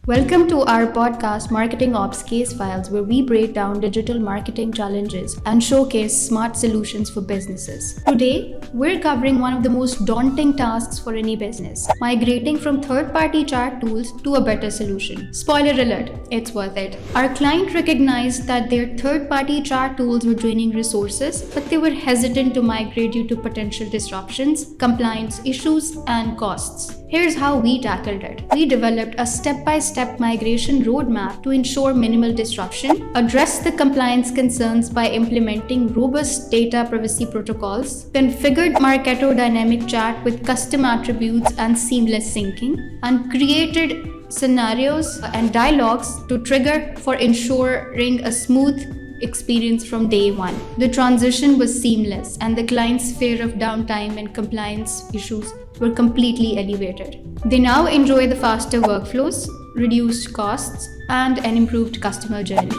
Welcome to our podcast, Marketing Ops Case Files, where we break down digital marketing challenges and showcase smart solutions for businesses. Today, we're covering one of the most daunting tasks for any business, migrating from third-party chat tools to a better solution. Spoiler alert, it's worth it. Our client recognized that their third-party chat tools were draining resources, but they were hesitant to migrate due to potential disruptions, compliance issues, and costs. Here's how we tackled it. We developed a step-by-step migration roadmap to ensure minimal disruption, addressed the compliance concerns by implementing robust data privacy protocols, configured Marketo Dynamic Chat with custom attributes and seamless syncing, and created scenarios and dialogues to trigger for ensuring a smooth experience from day one. The transition was seamless, and the client's fear of downtime and compliance issues were completely alleviated. They now enjoy the faster workflows, reduced costs, and an improved customer journey.